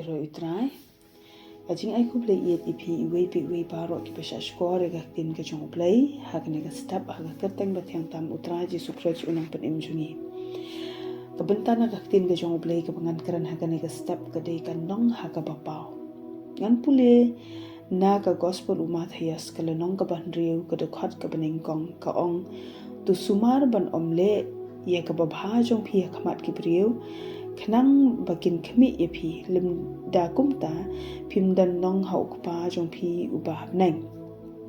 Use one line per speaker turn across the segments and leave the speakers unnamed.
ero itrai kajing ai ku play yet ipi iwe pi iwe baro ki pesha score ga tin ka jong play hakne ga step ha ga terteng ba thiang tam utrai ji sukraj unang pen imjungi ka bentana ga tin ga jong play ka bangan karan hakne ga step ka dei ka nong ha ka bapau ngan pule na ka gospel umat hayas ka lenong ka ban riu ka de khat ka baning kong ka ong tu sumar ban omle ya ka babha jong phi khamat ki priu khanang bakin khmi ye phi lim da kumta phim dan nong hau pa jong phi uba nang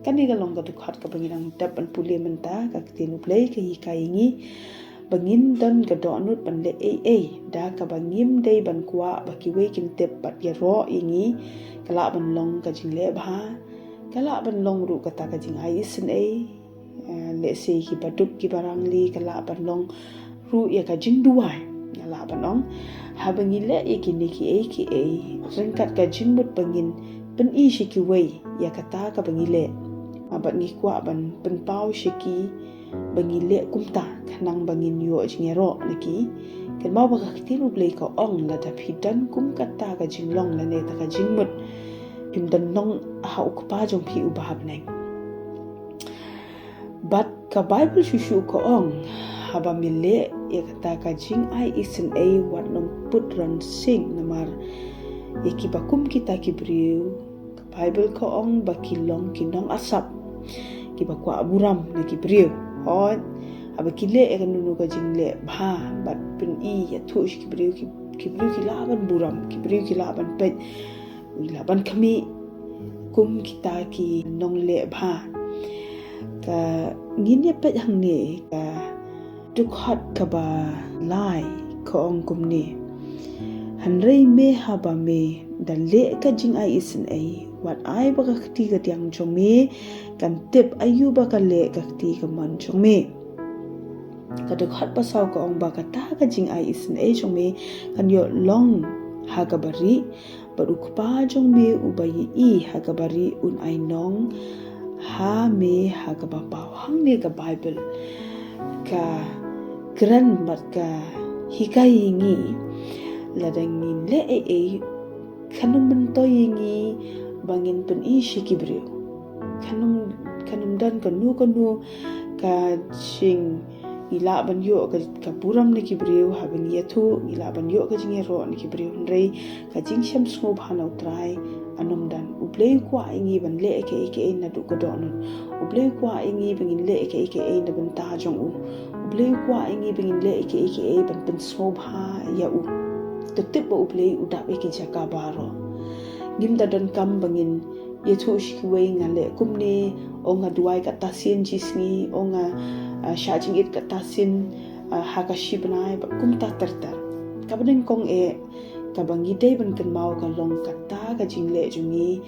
kani ga long ka du khat ka bangirang tap an pule menta ka tin play ka hi kai ngi bangin dan ga do anut ban le a da ka bangim dei ban kwa ba ki we kin tep pat ya ro ingi kala ban long ka jing le bha kala ban long ru ka ta ka jing ai sin a le se ki baduk ki barang li kala ban long ru ya ka jing duai la banong ha bangin le ikini ki a rengkat ka jingmut bangin pen i shiki wei ya kata ka bangin le abat ngi kwa ban pen pau shiki bangin le kumta khanang bangin yo jingero naki kan mau ba khti ru play ka ong la ta phidan kum kata ka jinglong la ne ta ka jingmut pim dan nong ha ukpa jong phi u bahab nang bat ka bible shushu ko ong haba mile ya kata ka jing ai isin a wat nom put ran sing namar ya ki bakum kita ki briu ka bible ko ong bakilong kinong asap ki bakwa buram na ki briu hot haba kile e kanunu ka jing le bha bat pin i ya thu ki briu ki briu ki laban buram ki briu ki laban pet wi laban khami kum kita ki nong le bha ka ngin ya pet hang ne ka duk hot ka ba lai ko ong kum ni han rei me ha ba me da le ka jing ai isin ai wat ai ba ka khti ka tiang chong me kan tip ayu ba ka le ka khti ka man chong me ka duk hot pa saw ka ong ba ka ta ka jing ai isin ai chong me kan yo long ha ka bari baru pa chong me u ba yi ha ka bari un ai nong ha me ha ka ba pa hang ne ka bible ka gran bat ka hikai ngi ladangin le khanum ban to ngi bangin pen i shikibru khanum dan ka nu ka ching ila ban yo ka puram ni kibriu ha ban yathu ila ban yo ka jing ro ni kibriu rei ka jing sham smo bhanau trai anum dan ublei kwa ingi ban le ke na du ko don ublei kwa ingi bangin le ke na ban ta jong u ublei kwa ingi bangin le ke ban pen smo bha ya u to tip ba ublei u da be ki jaka baro nim da don kam bangin ye thu shikwe ngale kumne onga duai ka tasin jisni onga shajing it ka tasin haka shibnai ba kumta tartar kabeng kong ka bangi dei ban kan mau ka long ka ta ka jingle jungi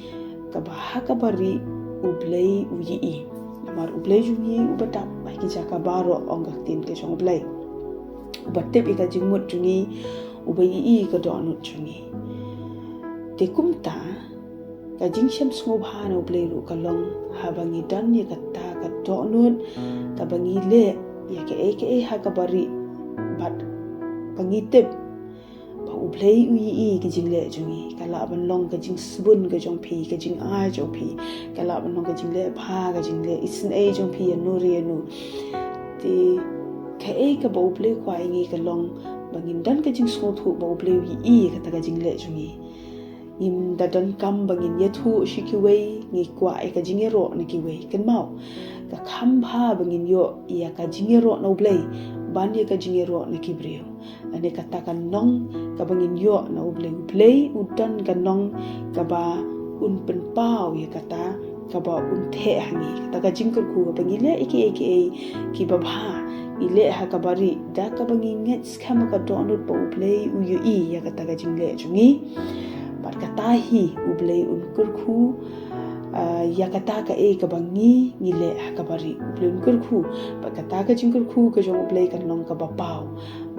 ka ba haka bari ublei u yi mar ublei jungi u bata ba ki jaka baro onga tin ke jong ublei ubatte bi ka jingmut jungi ubai yi ka donut jungi te kumta ka jingsham smo bhana ublei ru ka long ha bangi dan ye ka ta ka donut ka bangi le ya ke ha ka bari bat bangi tip ba ublei u yi ki jingle jungi ka la ban long ka jing subun ka jong phi ka jing a jong phi ka la ban long ka jingle pha ka jingle isin a jong phi ya no re no te ka ka ba ublei kwa ngi ka long bangin dan ka jing so thu ba ublei yi ka ta ka jingle jungi im da dan kam bangin ye thu shikiwei ngi kwa ka jingero na ki wei kan mau ka kham bha bangin yo ya ka jingero na ublei ban ye ka jingero na ki brio ane kata ka nong ka bangin yo na ublei udan ka nong ka ba un pen pau ye kata ka ba un the hangi kata ka jingkur ku bangin le ki ba bha ile ha ka bari da ka bangin nget skama ka donut ba ublei u yu ya kata ka jingle jungi bat kata hi ublei un kurku ya kata ka ka bangi ngile ha ka bari ublei un kurku bat kata ka jingkur ku ka jong ublei ka nong ka ba pau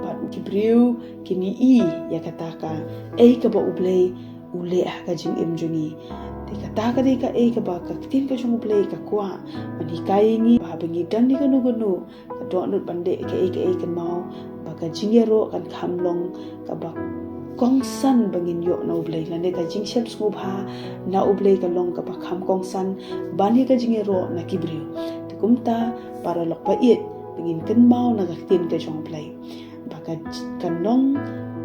bat kibriu kini ya kata ka ka ba ublei ule ha ka jing im jungi te kata ka de ka ba ka tin ka jong ublei ka kwa ani kai ngi ba bangi dan ni ka no ka donut bande ka mau ba ka jingero kan khamlong ka ba kong san bangin yo na ublay la ne ka jing shep sngub ha na ublay ka long ka pakham kong san ban hi ka jing ro na kibriu tukumta para lok pa it bangin kan mau na ka tin ka jong ublay baka kanong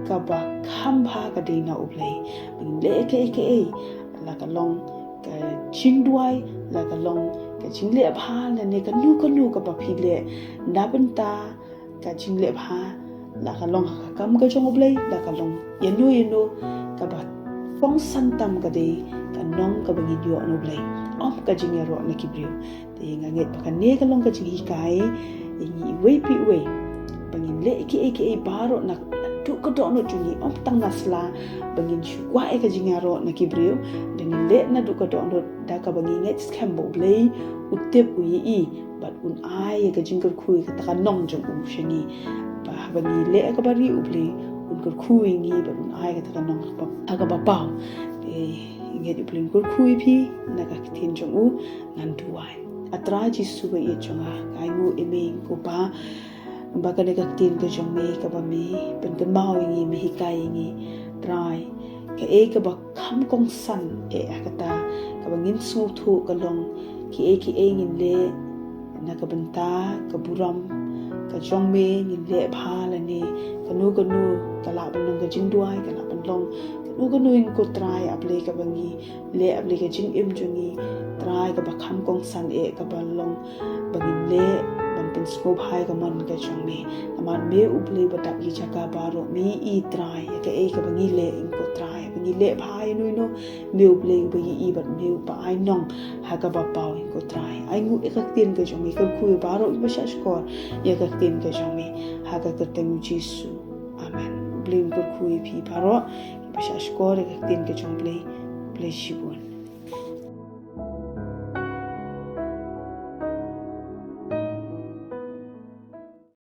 ka ba kham bha ka de na ublay bangin le ke la ka long ka ching duai la ka long ka ching le bha la ne ka nu ka pa phi le na banta ka ching le bha la ka long ka kam ka jong ublay la ka long yenu ka ba kong san tam ka de ka nong ka bangin yo no ublay ka jing ro na kibriu te nganget pa ka ne ka long ka jing kai ingi wei pi wei bangin le ke baro na tu ka do no jungi tang nasla bangin shu kwa ka jing ro na kibriu dengan le na du ka do no da ka bangin nget scam bo blei utep ui bat un ai ka jing ka khui ka ta nong jong shengi ba bangi le ka bari ublei un ka khui ngi ba un ai ka ta nong ba aga ba pau nget ublei kur khui phi na ka tin jong ngan duai atra ji su ba ye chonga kai ngu eme ko ba ka ne ka tin ka jong me ka ba me pen kan mau ngi me hi kai ngi trai ka ka ba kham kong san akata ka ba ngin su thu ka long ki ngin le na ka banta ka buram ka jong me ngin le bha la ne ka nu ka la ban long ka jing duai ka la ban long ka nu in ko trai aple ka bangi le aple ka jing im jongi trai ka ba kham kong san ka ba long bangin le ban pen sko bhai ka man ka jong me aman me uble ba ta ki chaka baro mi trai ka bangi le in ko trai bangi le bhai no me uble ba i ba me pa ai nong ha ka ba pau in ko trai ai ngu ka tin ka jong me ka khu baro ba sha skor ka tin ka jong me ha ka teng jisu amen uble ko khu phi baro ba sha skor ka tin ka jong bless you.